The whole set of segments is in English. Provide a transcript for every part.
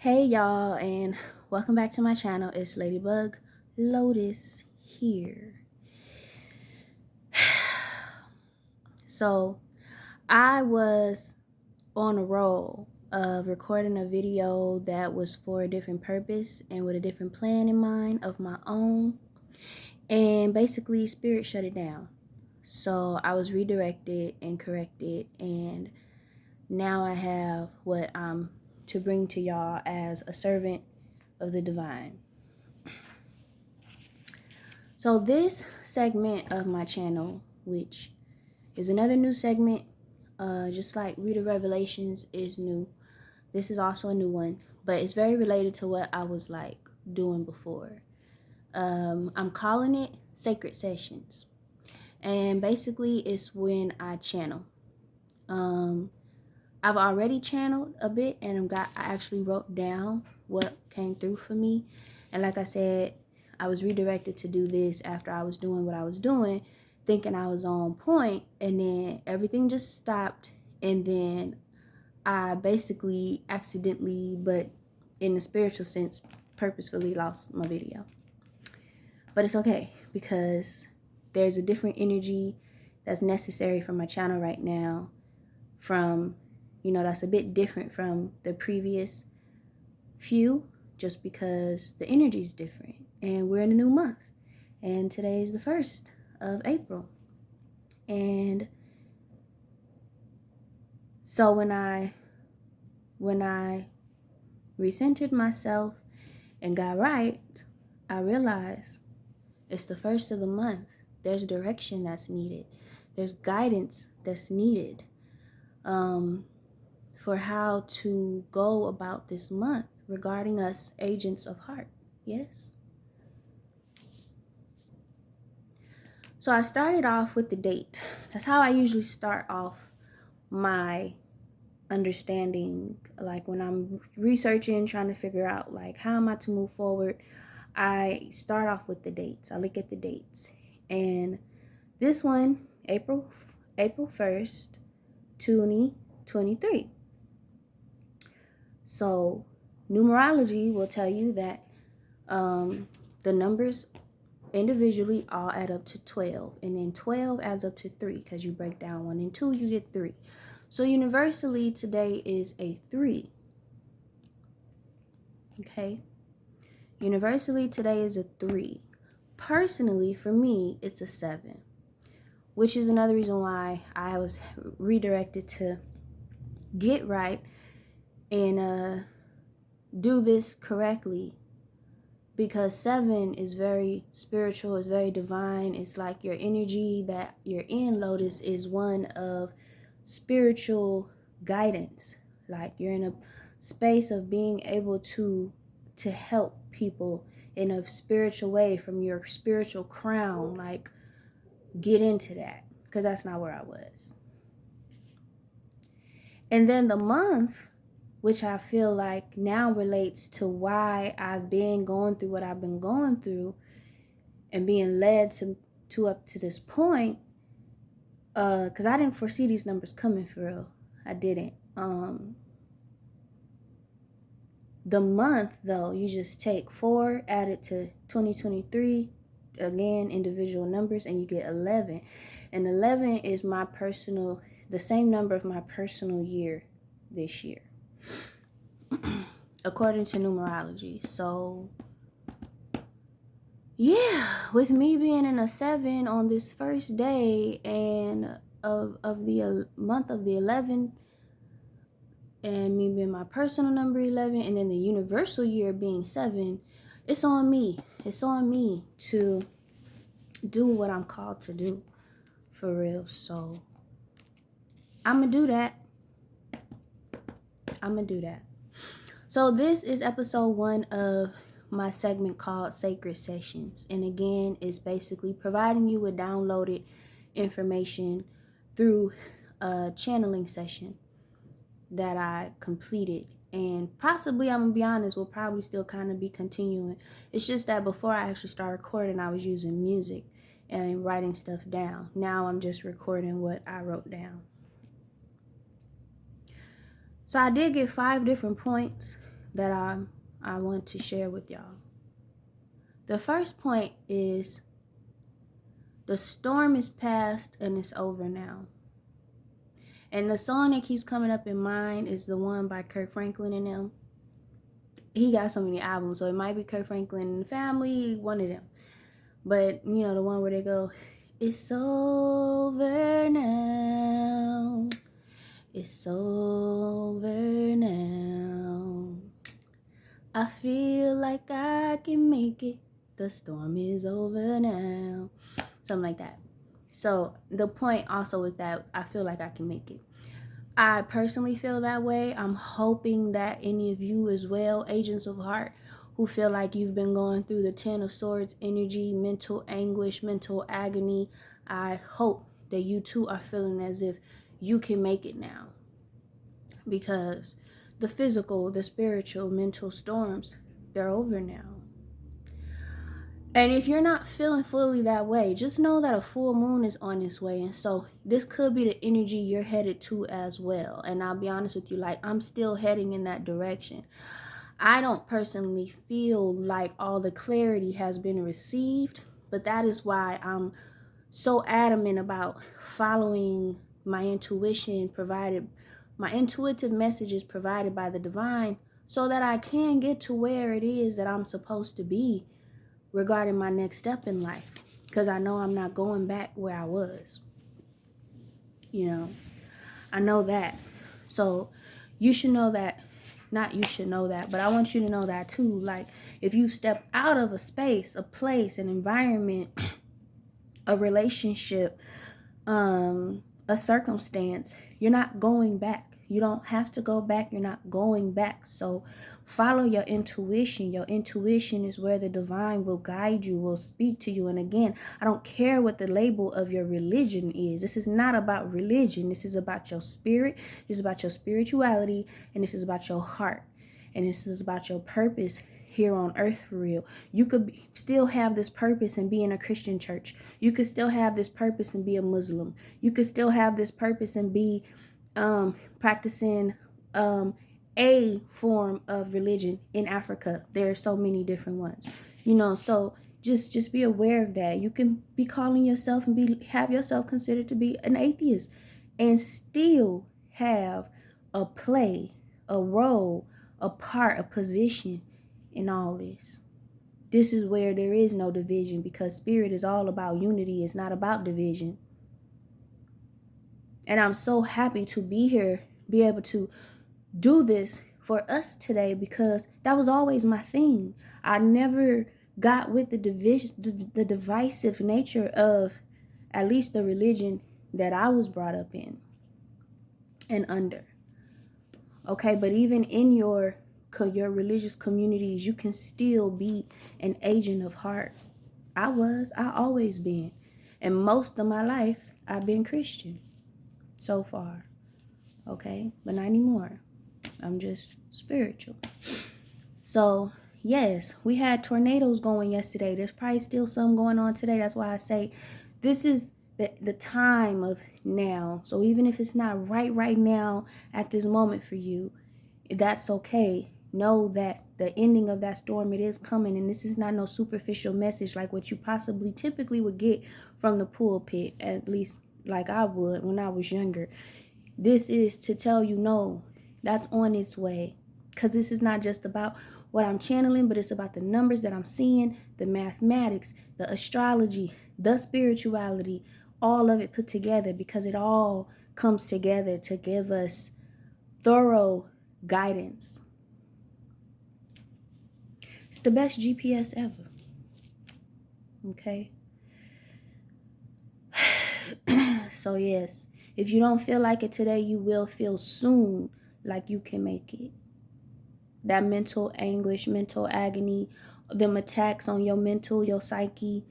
Hey y'all, and welcome back to my channel. It's Ladybug Lotus here. So I was on a roll of recording a video that was for a different purpose and with a different plan in mind of my own, and basically spirit shut it down. So I was redirected and corrected, and now I have what I'm to bring to y'all as a servant of the divine. So this segment of my channel, which is another new segment, just like Reader Revelations is new, this is also a new one, but it's very related to what I was like doing before. I'm calling it Sacred Sessions, and basically it's when I channel. I've already channeled a bit, and I actually wrote down what came through for me, and like I said, I was redirected to do this after I was doing what I was doing, thinking I was on point, and then everything just stopped, and then I basically accidentally, but in a spiritual sense, purposefully lost my video. But it's okay, because there's a different energy that's necessary for my channel right now, from, that's a bit different from the previous few, just because the energy is different, and we're in a new month, and today is the 1st of April. And so when I recentered myself and got right, I realized it's the 1st of the month. There's direction that's needed. There's guidance that's needed for how to go about this month regarding us agents of heart. Yes? So I started off with the date. That's how I usually start off my understanding. Like when I'm researching, trying to figure out like how am I to move forward, I start off with the dates. I look at the dates. And this one, April 1st, 2023. So numerology will tell you that the numbers individually all add up to 12, and then 12 adds up to 3, because you break down 1 and 2, you get 3. So universally today is a 3. Okay, universally today is a 3. Personally, for me, it's a 7, which is another reason why I was redirected to get right and do this correctly, because 7 is very spiritual, it's very divine. It's like your energy that you're in, Lotus, is one of spiritual guidance. Like you're in a space of being able to help people in a spiritual way from your spiritual crown. Like, get into that, because that's not where I was. And then the month, which I feel like now relates to why I've been going through what I've been going through and being led to up to this point, because I didn't foresee these numbers coming, for real. I didn't. The month, though, you just take 4, add it to 2023, again, individual numbers, and you get 11. And 11 is the same number of my personal year this year, according to numerology. So yeah, with me being in a 7 on this first day and of the month of the 11th, and me being my personal number 11, and then the universal year being 7, it's on me. It's on me to do what I'm called to do, for real. So I'm gonna do that. So this is episode 1 of my segment called Sacred Sessions, and again, it's basically providing you with downloaded information through a channeling session that I completed, and possibly, I'm gonna be honest, will probably still kind of be continuing. It's just that before I actually start recording, I was using music and writing stuff down. Now I'm just recording what I wrote down. So I did get 5 different points that I want to share with y'all. The first point is the storm is past and it's over now. And the song that keeps coming up in mind is the one by Kirk Franklin and them. He got so many albums, so it might be Kirk Franklin and the Family, one of them. But, you know, the one where they go, it's over now. It's over now. I feel like I can make it. The storm is over now. Something like that. So the point also with that, I feel like I can make it. I personally feel that way. I'm hoping that any of you as well, agents of heart, who feel like you've been going through the 10 of Swords energy, mental anguish, mental agony, I hope that you too are feeling as if you can make it now. Because the physical, the spiritual, mental storms, they're over now. And if you're not feeling fully that way, just know that a full moon is on its way. And so this could be the energy you're headed to as well. And I'll be honest with you, like, I'm still heading in that direction. I don't personally feel like all the clarity has been received, but that is why I'm so adamant about following my intuition provided, my intuitive messages provided by the divine, so that I can get to where it is that I'm supposed to be regarding my next step in life, because I know I'm not going back where I was. You know, I know that. So you should know that. Not you should know that, but I want you to know that too. Like, if you step out of a space, a place, an environment, a relationship, a circumstance, you're not going back. You don't have to go back. You're not going back. So follow your intuition. Your intuition is where the divine will guide you, will speak to you. And again, I don't care what the label of your religion is. This is not about religion. This is about your spirit. This is about your spirituality. And this is about your heart. And this is about your purpose here on earth for real. You could still have this purpose and be in a Christian church. You could still have this purpose and be a Muslim. You could still have this purpose and be practicing a form of religion in Africa. There are so many different ones, you know. So just be aware of that. You can be calling yourself and have yourself considered to be an atheist and still have a play, a role, a part, a position in all this. This is where there is no division, because spirit is all about unity. It's not about division. And I'm so happy to be here, be able to do this for us today, because that was always my thing. I never got with the division, the divisive nature of at least the religion that I was brought up in and under. Okay, but even in your religious communities, you can still be an agent of heart. I always been. And most of my life, I've been Christian so far. Okay, but not anymore. I'm just spiritual. So, yes, we had tornadoes going yesterday. There's probably still some going on today. That's why I say this is the time of now. So even if it's not right now at this moment for you, that's okay. Know that the ending of that storm, it is coming. And this is not no superficial message like what you possibly typically would get from the pulpit, at least like I would when I was younger. This is to tell you, no, that's on its way. Because this is not just about what I'm channeling, but it's about the numbers that I'm seeing, the mathematics, the astrology, the spirituality, all of it put together, because it all comes together to give us thorough guidance. It's the best GPS ever. Okay? So yes, if you don't feel like it today, you will feel soon like you can make it. That mental anguish, mental agony, them attacks on your mental, your psyche,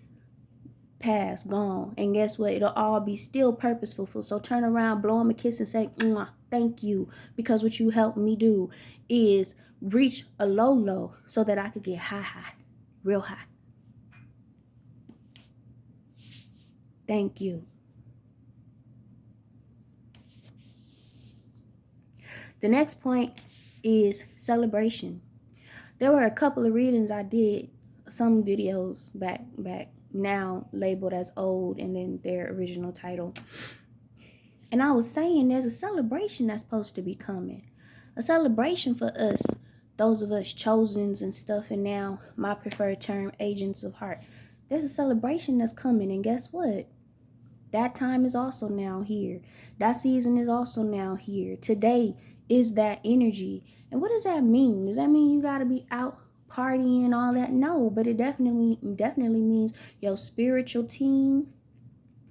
past, gone. And guess what? It'll all be still purposeful. So turn around, blow them a kiss and say, thank you. Because what you helped me do is reach a low so that I could get high, real high. Thank you. The next point is celebration. There were a couple of readings I did, some videos back now labeled as old and then their original title. And I was saying there's a celebration that's supposed to be coming. A celebration for us, those of us chosens and stuff, and now my preferred term, agents of heart. There's a celebration that's coming, and guess what? That time is also now here. That season is also now here. Today is that energy. And what does that mean? Does that mean you got to be out partying and all that? No, but it definitely means your spiritual team,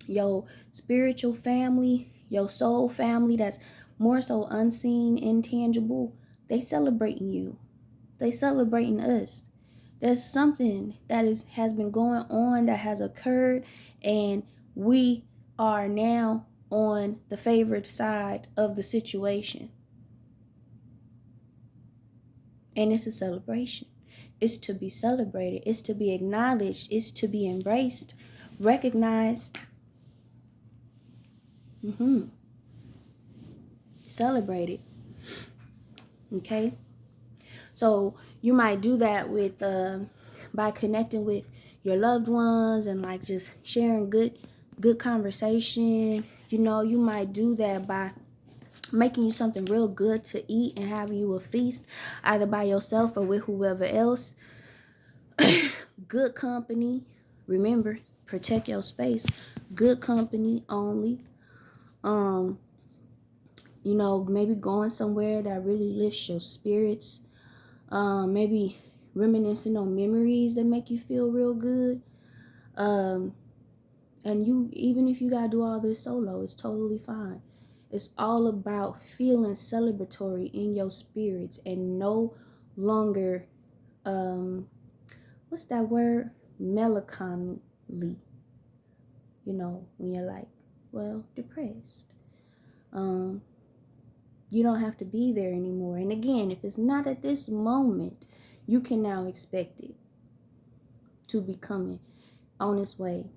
your spiritual family, your soul family that's more so unseen, intangible. They celebrating you. They celebrating us. There's something that has been going on that has occurred, and we are now on the favored side of the situation. And it's a celebration. It's to be celebrated. It's to be acknowledged. It's to be embraced, recognized, celebrated. Okay? So you might do that with by connecting with your loved ones and like just sharing good conversation. You know, you might do that by making you something real good to eat and having you a feast, either by yourself or with whoever else. Good company. Remember, protect your space. Good company only. You know, maybe going somewhere that really lifts your spirits. Maybe reminiscing on memories that make you feel real good. And you, even if you gotta do all this solo, it's totally fine. It's all about feeling celebratory in your spirits and no longer, what's that word? Melancholy. You know, when you're like, well, depressed. You don't have to be there anymore. And again, if it's not at this moment, you can now expect it to be coming on its way.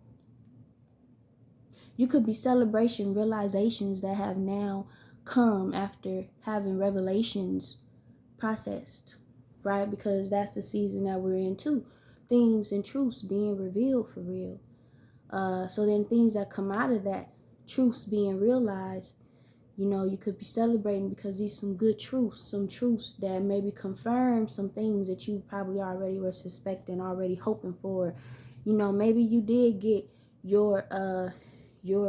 You could be celebrating realizations that have now come after having revelations processed, right? Because that's the season that we're in too. Things and truths being revealed for real. So then things that come out of that, truths being realized, you know, you could be celebrating because these some good truths, some truths that maybe confirm some things that you probably already were suspecting, already hoping for. You know, maybe you did get your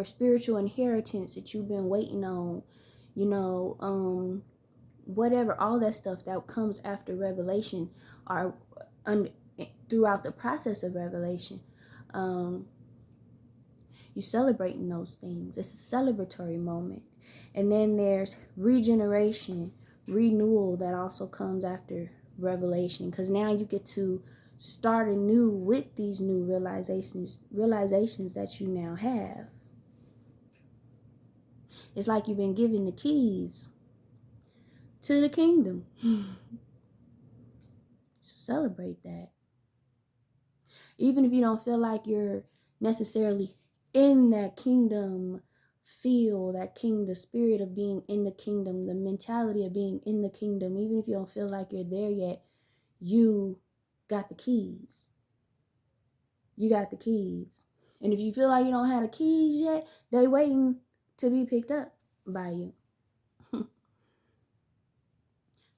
spiritual inheritance that you've been waiting on. You know, whatever, all that stuff that comes after revelation or throughout the process of revelation. You celebrating those things. It's a celebratory moment. And then there's regeneration, renewal that also comes after revelation, because now you get to start anew with these new realizations that you now have. It's like you've been given the keys to the kingdom. So celebrate that. Even if you don't feel like you're necessarily in that kingdom, feel that king, the spirit of being in the kingdom, the mentality of being in the kingdom. Even if you don't feel like you're there yet, you got the keys. You got the keys. And if you feel like you don't have the keys yet, they waiting to be picked up by you.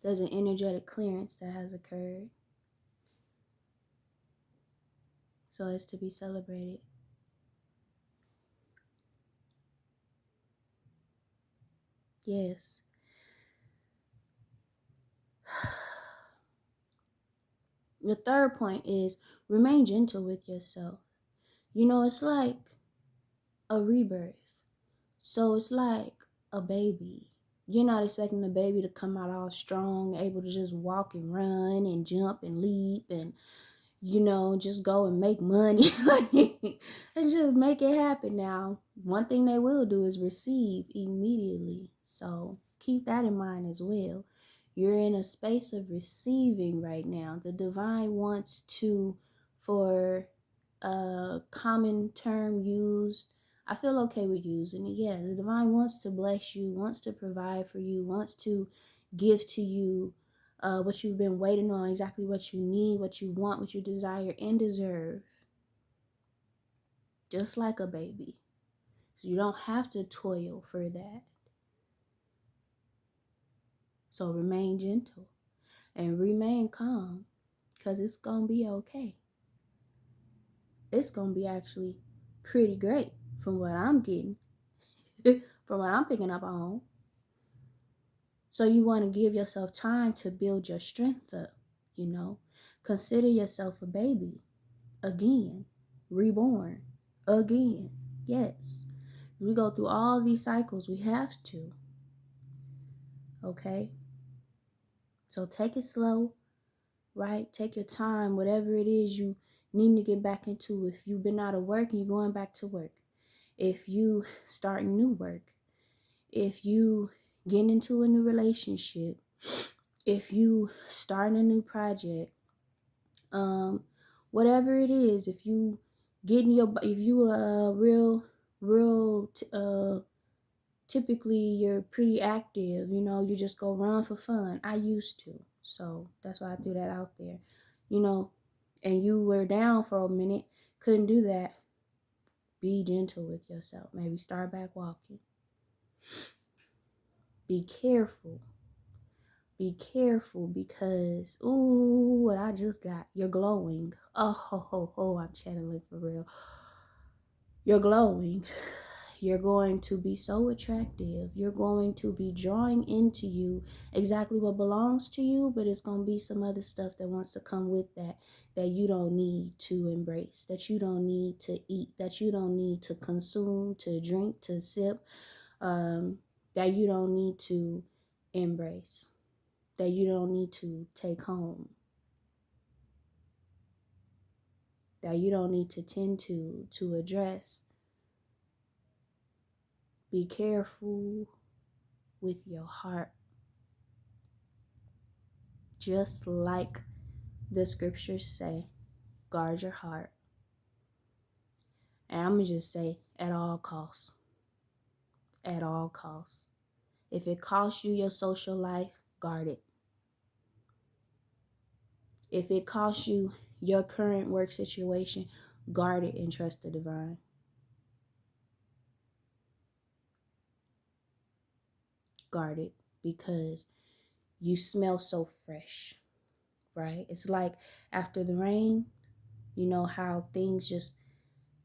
There's an energetic clearance that has occurred. So it's to be celebrated. Yes. The third point is remain gentle with yourself. You know, it's like a rebirth. So it's like a baby. You're not expecting the baby to come out all strong, able to just walk and run and jump and leap and, you know, just go and make money. And just make it happen. Now, one thing they will do is receive immediately. So keep that in mind as well. You're in a space of receiving right now. The divine wants to, for a common term used, I feel okay with using it. Yeah, the divine wants to bless you, wants to provide for you, wants to give to you what you've been waiting on, exactly what you need, what you want, what you desire and deserve. Just like a baby. So you don't have to toil for that. So remain gentle and remain calm, because it's going to be okay. It's going to be actually pretty great from what I'm getting, from what I'm picking up on. So you want to give yourself time to build your strength up, you know. Consider yourself a baby again, reborn again. Yes. We go through all these cycles. We have to. Okay? So take it slow, right? Take your time, whatever it is you need to get back into. If you've been out of work and you're going back to work, if you starting new work, if you getting into a new relationship, if you starting a new project, whatever it is, if you if you a real typically you're pretty active, you know, you just go run for fun. I used to, so that's why I threw that out there, you know. And you were down for a minute, couldn't do that, be gentle with yourself. Maybe start back walking. Be careful. Be careful, because ooh, what I just got, you're glowing. Oh ho ho ho, I'm channeling for real. You're glowing. You're going to be so attractive. You're going to be drawing into you exactly what belongs to you, but it's going to be some other stuff that wants to come with that, that you don't need to embrace, that you don't need to eat, that you don't need to consume, to drink, to sip, that you don't need to embrace, that you don't need to take home, that you don't need to tend to address. Be careful with your heart. Just like the scriptures say, guard your heart. And I'm going to just say, at all costs. At all costs. If it costs you your social life, guard it. If it costs you your current work situation, guard it and trust the divine. Guard it, because you smell so fresh, right? It's like after the rain, you know how things just,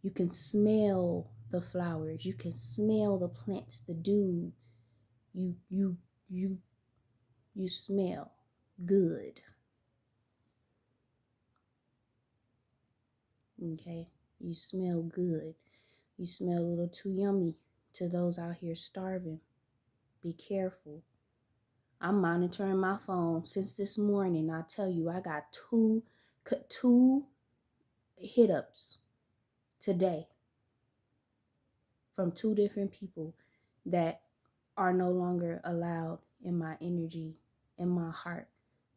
you can smell the flowers, you can smell the plants, the dew. You smell good. Okay? You smell good. You smell a little too yummy to those out here starving. Be careful. I'm monitoring my phone since this morning. I tell you, I got two hit ups today from two different people that are no longer allowed in my energy, in my heart,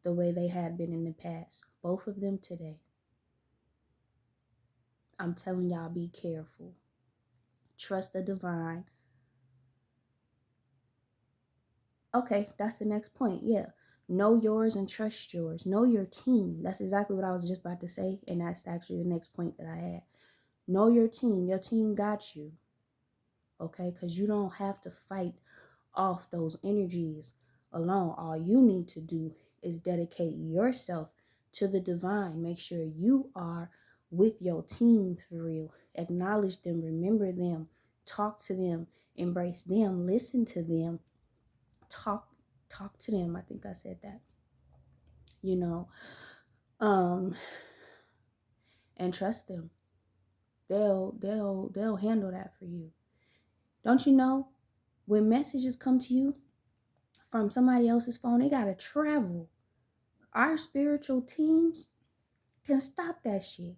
the way they had been in the past. Both of them today. I'm telling y'all, be careful. Trust the divine. Okay, that's the next point. Yeah. Know yours and trust yours. Know your team. That's exactly what I was just about to say. And that's actually the next point that I had. Know your team. Your team got you. Okay? Because you don't have to fight off those energies alone. All you need to do is dedicate yourself to the divine. Make sure you are with your team for real. Acknowledge them. Remember them. Talk to them. Embrace them. Listen to them. Talk to them. I think I said that. You know, and trust them. They'll handle that for you. Don't you know, when messages come to you from somebody else's phone, they gotta travel. Our spiritual teams can stop that shit.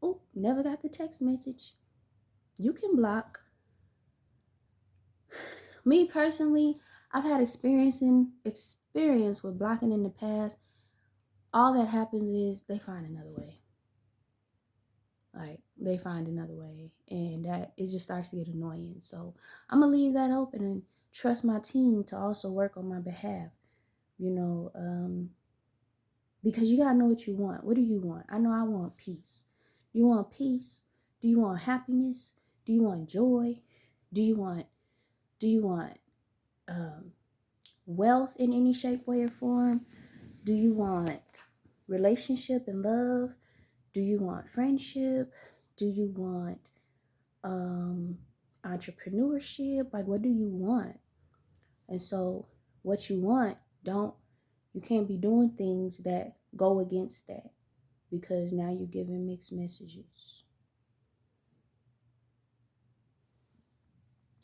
Oh, never got the text message. You can block. Me personally, I've had experience with blocking in the past. All that happens is they find another way. Like, they find another way, and that it just starts to get annoying. So I'm gonna leave that open and trust my team to also work on my behalf. you know, because you gotta know what you want. What do you want? I know I want peace. You want peace? Do you want happiness? Do you want joy? Do you want um, wealth in any shape, way, or form? Do you want relationship and love? Do you want friendship? Do you want um, entrepreneurship? Like, what do you want? And so, what you want, you can't be doing things that go against that, because now you're giving mixed messages.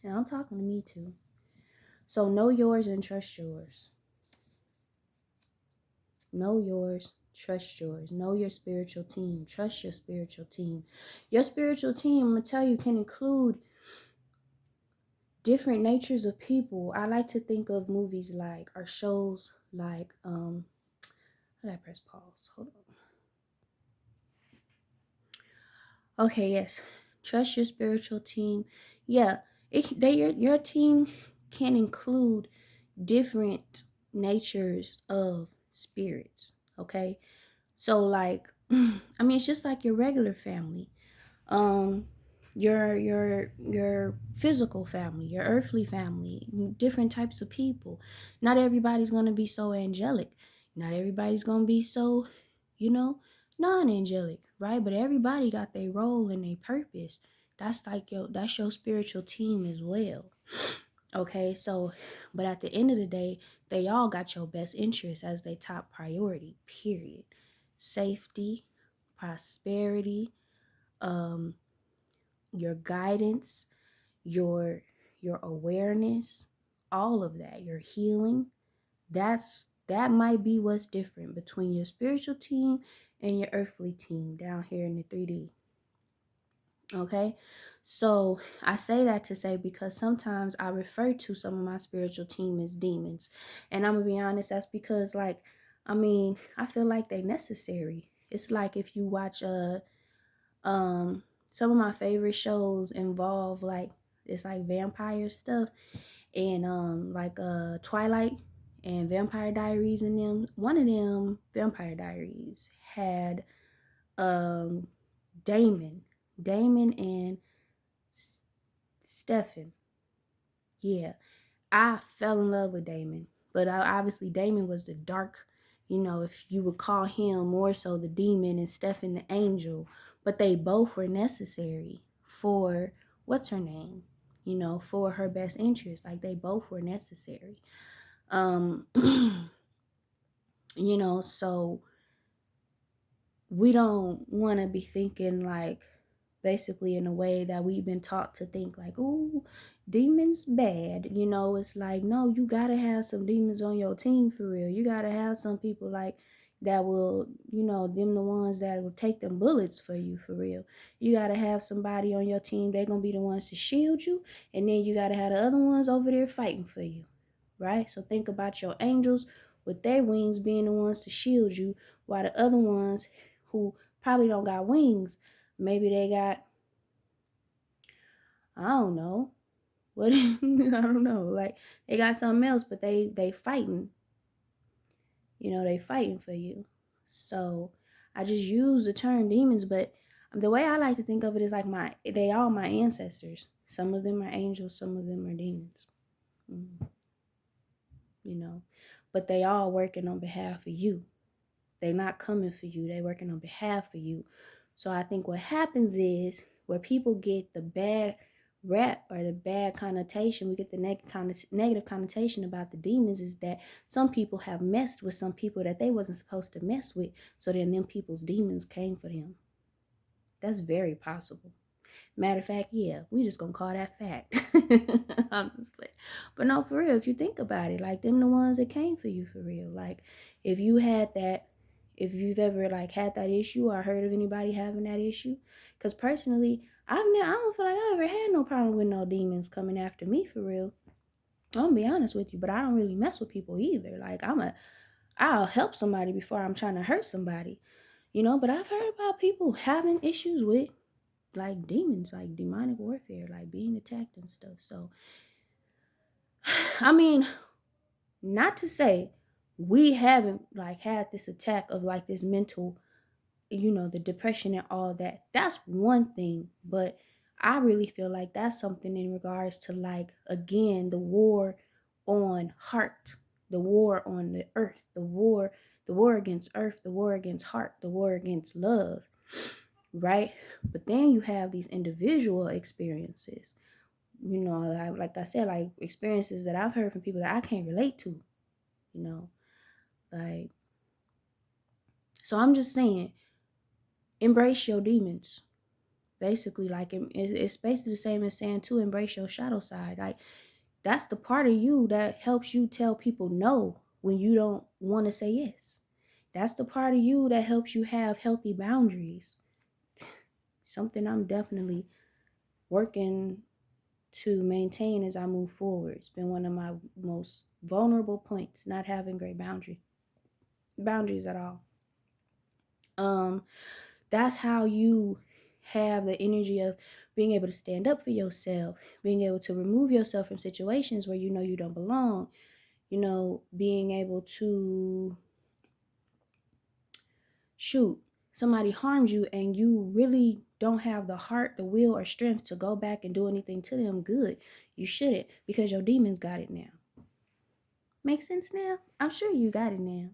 And I'm talking to me too. So know yours and trust yours. Know yours, trust yours. Know your spiritual team. Trust your spiritual team. Your spiritual team, I'm going to tell you, can include different natures of people. I like to think of movies like, or shows like, I gotta press pause. Hold on. Okay, yes. Trust your spiritual team. Yeah, your team can include different natures of spirits. Okay, so like, I mean, it's just like your regular family. um your physical family, your earthly family, different types of people. Not everybody's going to be so angelic. Not everybody's going to be so, you know, non-angelic, right? But everybody got their role and their purpose. That's your spiritual team as well. Okay, so but at the end of the day, they all got your best interest as their top priority, period. Safety, prosperity, um your guidance, your awareness, all of that, your healing. That might be what's different between your spiritual team and your earthly team down here in the 3D. Okay, so I say that to say, because sometimes I refer to some of my spiritual team as demons, and I'm gonna be honest, that's because, like, I mean, I feel like they necessary. It's like if you watch um some of my favorite shows involve, like, it's like vampire stuff, and like Twilight and Vampire Diaries. And them, one of them Vampire Diaries had um Damon and Stefan. Yeah, I fell in love with Damon, but obviously Damon was the dark, if you would call him more so the demon, and Stefan the angel. But they both were necessary for, what's her name, for her best interest. Like, they both were necessary. Um, so we don't want to be thinking, like, basically in a way that we've been taught to think, like, oh, demons bad. It's like, no, you gotta have some demons on your team for real. You gotta have some people, like, that will, them the ones that will take them bullets for you for real. You gotta have somebody on your team, they're gonna be the ones to shield you, and then you gotta have the other ones over there fighting for you, right? So think about your angels with their wings being the ones to shield you, while the other ones who probably don't got wings, maybe they got, I don't know what, I don't know, like, they got something else, but they fighting, they fighting for you. So I just use the term demons, but the way I like to think of it is like, they all my ancestors. Some of them are angels, some of them are demons. mm, but they all working on behalf of you. They not coming for you, they working on behalf of you. So I think what happens is, where people get the bad rap or the bad connotation, we get the negative connotation about the demons, is that some people have messed with some people that they wasn't supposed to mess with, so then them people's demons came for them. That's very possible. Matter of fact, yeah, we just gonna call that fact. Honestly. But no, for real, if you think about it, like, them the ones that came for you for real. Like, if you had that, if you've ever, like, had that issue or heard of anybody having that issue, because personally, I don't feel like I ever had no problem with no demons coming after me for real. I'm gonna be honest with you, but I don't really mess with people either. Like, I'll help somebody before I'm trying to hurt somebody, but I've heard about people having issues with, like, demons, like demonic warfare, like being attacked and stuff. So I mean, not to say we haven't like had this attack of like this mental, the depression and all that. That's one thing, but I really feel like that's something in regards to, like, again, the war on heart, the war on the earth, the war against earth, the war against heart, the war against love, right? But then you have these individual experiences, like I said, like experiences that I've heard from people that I can't relate to, you know, like, so I'm just saying, embrace your demons. Basically, like, it's basically the same as saying to embrace your shadow side. Like, that's the part of you that helps you tell people no when you don't want to say yes. That's the part of you that helps you have healthy boundaries. Something I'm definitely working to maintain as I move forward. It's been one of my most vulnerable points, not having great boundaries at all. That's how you have the energy of being able to stand up for yourself, being able to remove yourself from situations where you know you don't belong, being able to shoot, somebody harms you and you really don't have the heart, the will, or strength to go back and do anything to them good. You shouldn't, because your demons got it now. Make sense now? I'm sure you got it now.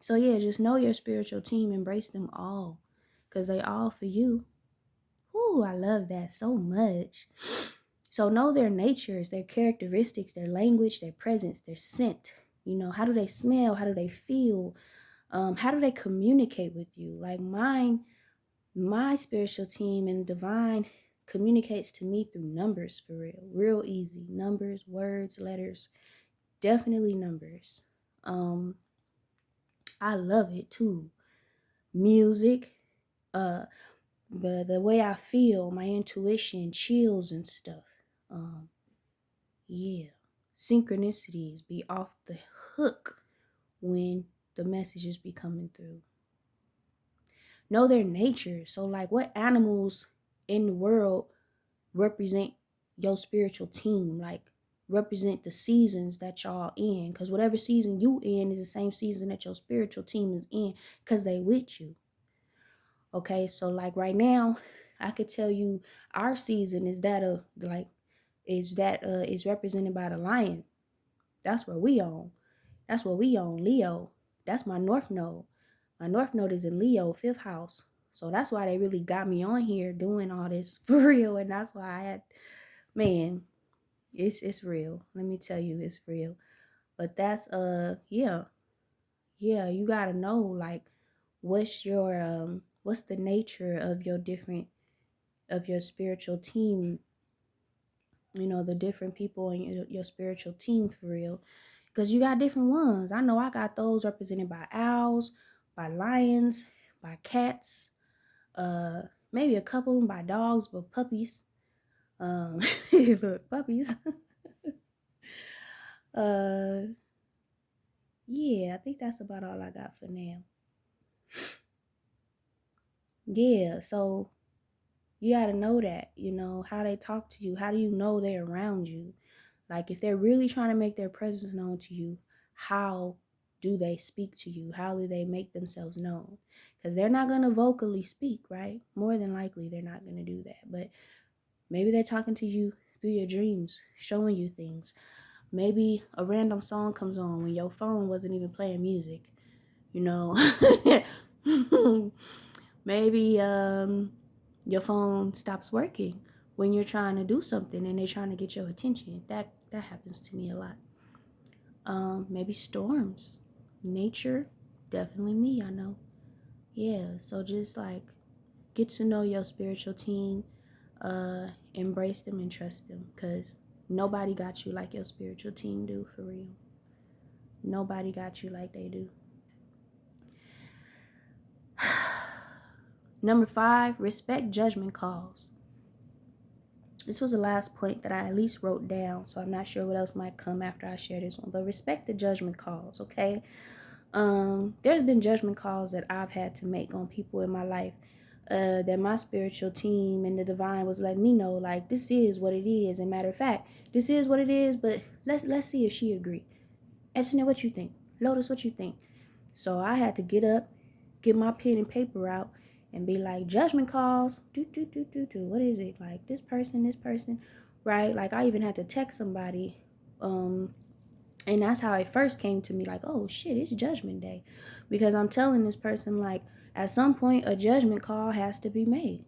So yeah, just know your spiritual team, embrace them all, because they all for you. Ooh, I love that so much. So know their natures, their characteristics, their language, their presence, their scent. How do they smell? How do they feel? How do they communicate with you? Like my spiritual team and divine communicates to me through numbers, for real easy. Numbers, words, letters, definitely numbers. I love it too. Music, but the way I feel, my intuition, chills and stuff. Yeah, synchronicities be off the hook when the messages be coming through. Know their nature. So, like, what animals in the world represent your spiritual team? Like, represent the seasons that y'all in, because whatever season you in is the same season that your spiritual team is in, because they with you. Okay, so like right now, I could tell you our season is that of like is represented by the lion. That's where we on. That's what we on, Leo. That's my north node. My north node is in Leo, 5th house. So that's why they really got me on here doing all this for real. And that's why I had, man, it's real. Let me tell you, it's real. But that's yeah. Yeah, you gotta know, like, what's the nature of your spiritual team, the different people in your spiritual team, for real, because you got different ones. I know I got those represented by owls, by lions, by cats, maybe a couple of them by dogs, but puppies, look, puppies. uh yeah, I think that's about all I got for now. Yeah, so you got to know that, how they talk to you. How do you know they're around you? Like, if they're really trying to make their presence known to you, how do they speak to you? How do they make themselves known? Because they're not going to vocally speak, right? More than likely, they're not going to do that. But maybe they're talking to you through your dreams, showing you things. Maybe a random song comes on when your phone wasn't even playing music, Maybe your phone stops working when you're trying to do something and they're trying to get your attention. That happens to me a lot. Maybe storms, nature, definitely me, I know. Yeah, so just like get to know your spiritual team, embrace them and trust them, because nobody got you like your spiritual team do, for real. Nobody got you like they do. Number 5, respect judgment calls. This was the last point that I at least wrote down, so I'm not sure what else might come after I share this one. But respect the judgment calls, okay? There's been judgment calls that I've had to make on people in my life, that my spiritual team and the divine was letting me know, like, this is what it is. And matter of fact, this is what it is, but let's see if she agree. Etienne, what you think? Lotus, what you think? So I had to get up, get my pen and paper out, and be like, judgment calls. What is it? Like this person, right? Like I even had to text somebody. And that's how it first came to me, like, oh shit, it's judgment day. Because I'm telling this person, like, at some point a judgment call has to be made.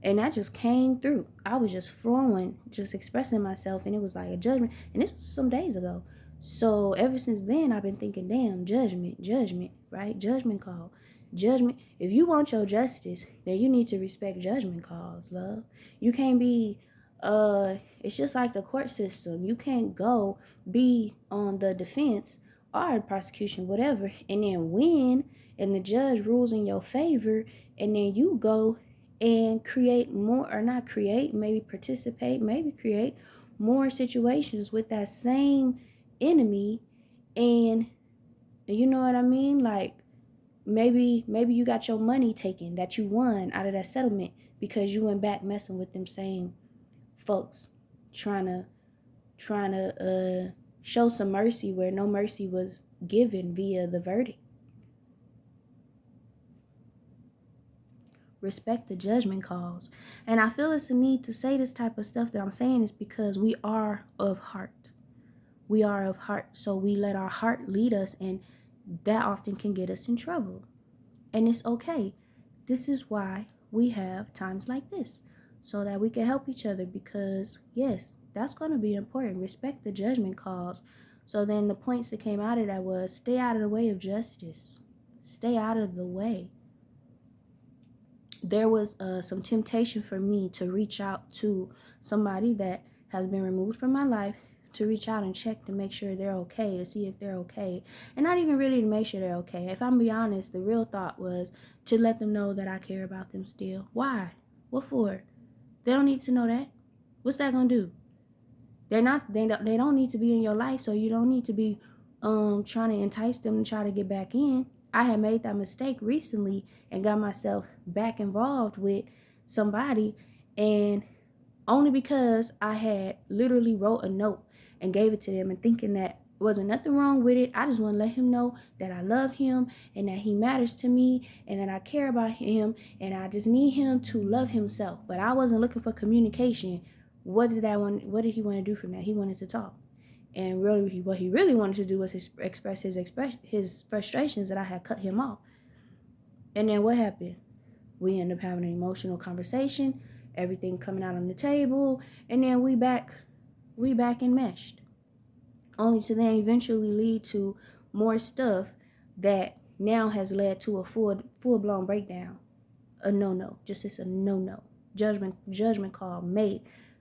And that just came through. I was just flowing, just expressing myself, and it was like a judgment. And this was some days ago. So ever since then, I've been thinking, damn, judgment, right? Judgment call. Judgment. If you want your justice, then you need to respect judgment calls, love. You can't be, it's just like the court system. You can't go be on the defense or the prosecution, whatever, and then win, and the judge rules in your favor, and then you go and create more, or not create, maybe participate, maybe create more situations with that same enemy. And you know what I mean? Like maybe you got your money taken that you won out of that settlement because you went back messing with them same folks, trying to show some mercy where no mercy was given via the verdict. Respect the judgment calls. And I feel it's a need to say this type of stuff that I'm saying is because we are of heart. We are of heart. So we let our heart lead us, and that often can get us in trouble. And it's okay. This is why we have times like this, so that we can help each other, because yes, that's going to be important. Respect the judgment calls. So then the points that came out of that was stay out of the way of justice. Stay out of the way. There was some temptation for me to reach out to somebody that has been removed from my life, to reach out and check to make sure they're okay, to see if they're okay. And not even really to make sure they're okay. If I'm be honest, the real thought was to let them know that I care about them still. Why? What for? They don't need to know that. What's that gonna do? They don't need to be in your life, so you don't need to be trying to entice them to try to get back in. I had made that mistake recently and got myself back involved with somebody, and only because I had literally wrote a note and gave it to them and thinking that wasn't nothing wrong with it. I just want to let him know that I love him and that he matters to me and that I care about him, and I just need him to love himself. But I wasn't looking for communication. What did he want to do from that? He wanted to talk. And really, what he really wanted to do was express his frustrations that I had cut him off. And then what happened? We ended up having an emotional conversation, everything coming out on the table, and then we back enmeshed. Only to then eventually lead to more stuff that now has led to a full-blown breakdown. A no-no. Just it's a no-no. Judgment call made.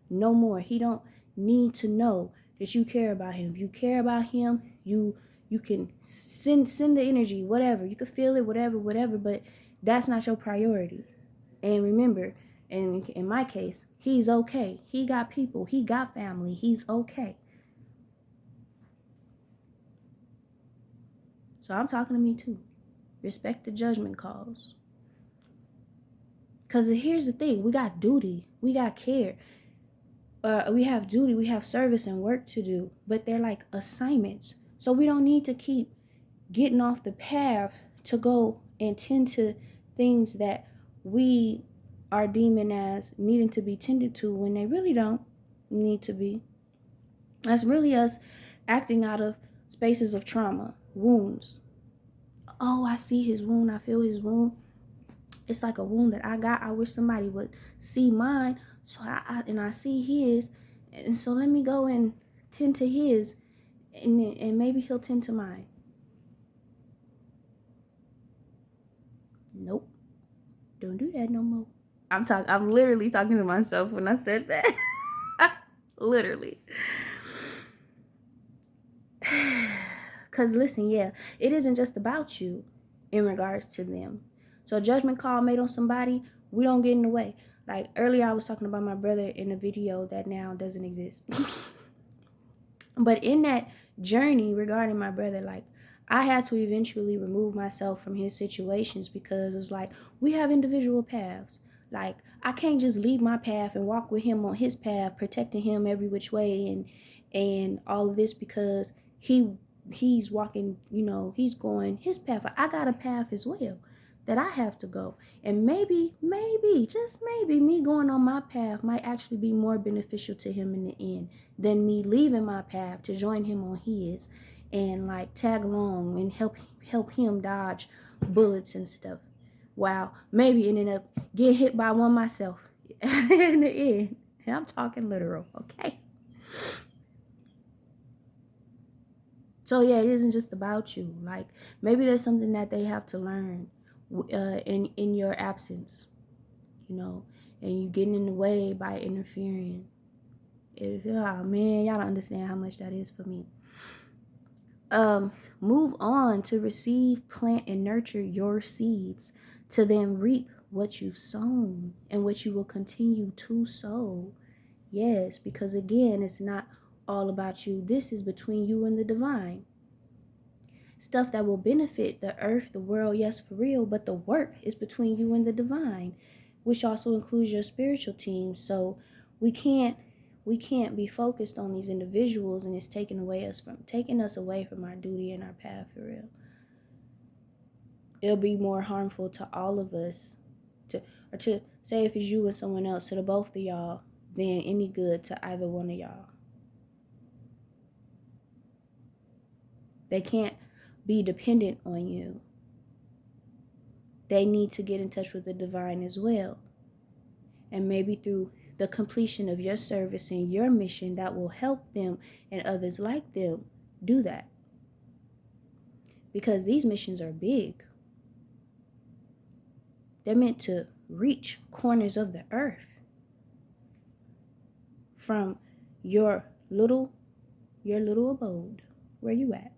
No more. He don't need to know that you care about him. If you care about him, you can send the energy, whatever. You can feel it, whatever, but that's not your priority. And remember, in my case, he's okay. He got people. He got family. He's okay. So I'm talking to me too. Respect the judgment calls. Because here's the thing. We got duty. We got care. We have duty. We have service and work to do. But they're like assignments. So we don't need to keep getting off the path to go and tend to things that we are deeming as needing to be tended to when they really don't need to be. That's really us acting out of spaces of trauma, wounds. Oh, I see his wound. I feel his wound. It's like a wound that I got. I wish somebody would see mine. So I see his. And so let me go and tend to his. And maybe he'll tend to mine. Nope. Don't do that no more. I'm literally talking to myself when I said that. Literally. Because listen, yeah, it isn't just about you in regards to them. So judgment call made on somebody, we don't get in the way. Like earlier I was talking about my brother in a video that now doesn't exist. But in that journey regarding my brother, like I had to eventually remove myself from his situations, because it was like we have individual paths. Like I can't just leave my path and walk with him on his path, protecting him every which way and all of this, because he he's walking, you know, he's going his path. I got a path as well that I have to go. And maybe, just maybe, me going on my path might actually be more beneficial to him in the end than me leaving my path to join him on his and like tag along and help him dodge bullets and stuff. Wow, maybe ending up getting hit by one myself in the end. And I'm talking literal, okay? So yeah, it isn't just about you. Like maybe there's something that they have to learn in your absence, you know, and you getting in the way by interfering. Oh man, y'all don't understand how much that is for me. Move on to receive, plant, and nurture your seeds to then reap what you've sown and what you will continue to sow. Yes, because again, it's not all about you. This is between you and the divine. Stuff that will benefit the earth, the world, yes, for real, but the work is between you and the divine, which also includes your spiritual team. So we can't be focused on these individuals, and it's taking us away from our duty and our path, for real. It'll be more harmful to all of us to say if it's you and someone else, to the both of y'all, than any good to either one of y'all. They can't be dependent on you. They need to get in touch with the divine as well. And maybe through the completion of your service and your mission, that will help them and others like them do that. Because these missions are big. They're meant to reach corners of the earth. From your little abode. Where you at?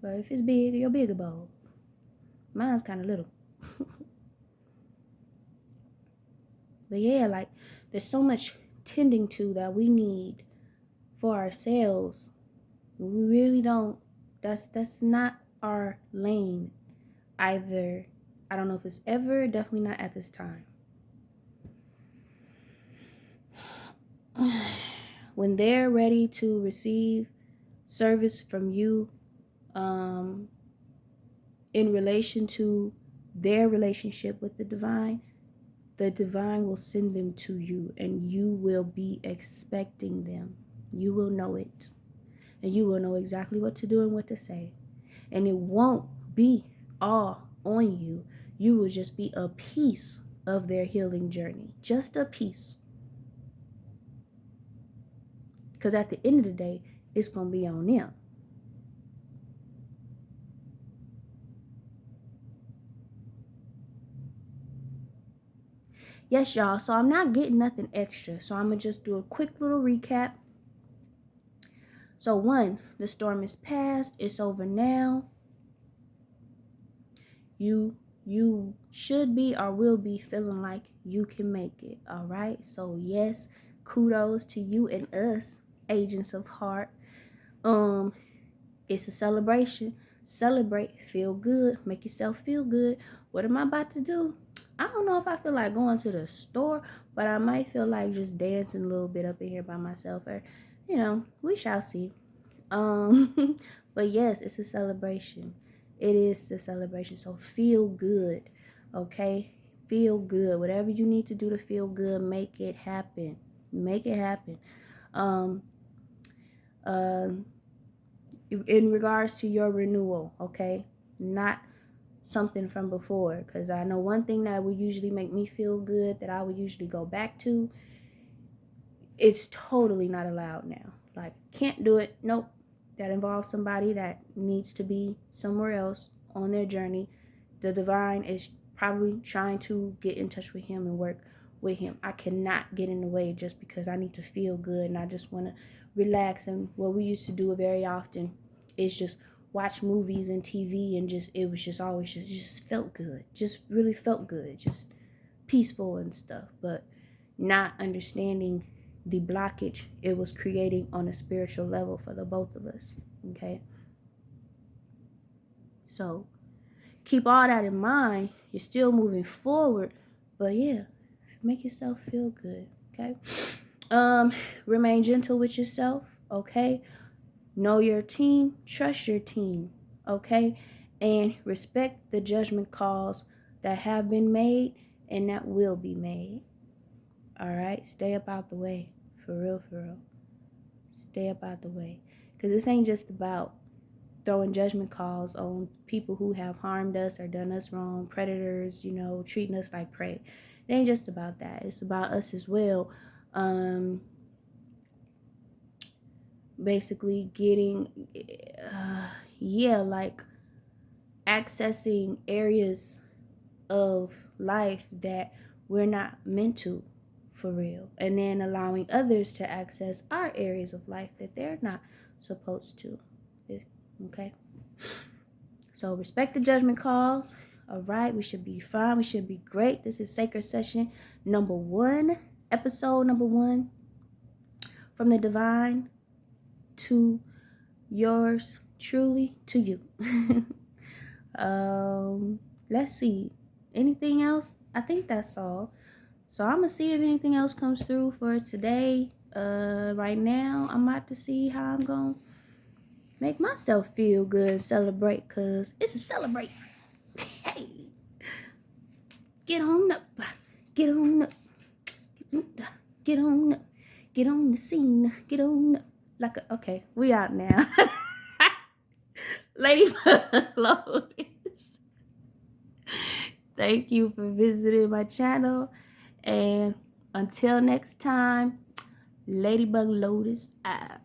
But if it's big, your big abode. Mine's kind of little. But yeah, like there's so much tending to that we need for ourselves. We really don't. That's not our lane either. I don't know if it's ever, definitely not at this time. When they're ready to receive service from you, in relation to their relationship with the divine will send them to you, and you will be expecting them. You will know it, and you will know exactly what to do and what to say. And it won't be all on you. You will just be a piece of their healing journey, just a piece. Because at the end of the day, it's going to be on them. Yes, y'all. So I'm not getting nothing extra. So I'm going to just do a quick little recap. So 1, the storm is past. It's over now. You should be or will be feeling like you can make it. All right. So yes, kudos to you and us, agents of heart. It's a celebration. Celebrate, feel good, make yourself feel good. What am I about to do? I don't know if I feel like going to the store, but I might feel like just dancing a little bit up in here by myself, or we shall see. But yes, it's a celebration. It is a celebration. So feel good, okay? Feel good. Whatever you need to do to feel good, make it happen. Make it happen. In regards to your renewal, okay? Not something from before, because I know one thing that would usually make me feel good, that I would usually go back to, it's totally not allowed now. Like, can't do it. Nope. That involves somebody that needs to be somewhere else on their journey. The divine is probably trying to get in touch with him and work with him. I cannot get in the way just because I need to feel good and I just want to relax. And what we used to do very often is just watch movies and TV, and it was just always just felt good. Just really felt good. Just peaceful and stuff. But not understanding the blockage it was creating on a spiritual level for the both of us. Okay. So keep all that in mind. You're still moving forward, but yeah, make yourself feel good. Okay. Remain gentle with yourself. Okay. Know your team, trust your team, okay? And respect the judgment calls that have been made and that will be made. All right? Stay up out the way. For real, for real. Stay up out the way. Because this ain't just about throwing judgment calls on people who have harmed us or done us wrong, predators, you know, treating us like prey. It ain't just about that. It's about us as well. Basically getting, like accessing areas of life that we're not meant to, for real. And then allowing others to access our areas of life that they're not supposed to. Okay? So respect the judgment calls. All right, we should be fine. We should be great. This is Sacred Session number 1, episode number 1. From the divine to yours truly, to you. Let's see. Anything else? I think that's all. So I'm gonna see if anything else comes through for today. Right now, I'm about to see how I'm gonna make myself feel good and celebrate, cause it's a celebrate. Hey, get on up, get on up, get on up, get on the scene, get on up. Okay, we out now. Ladybug Lotus. Thank you for visiting my channel, and until next time, Ladybug Lotus out.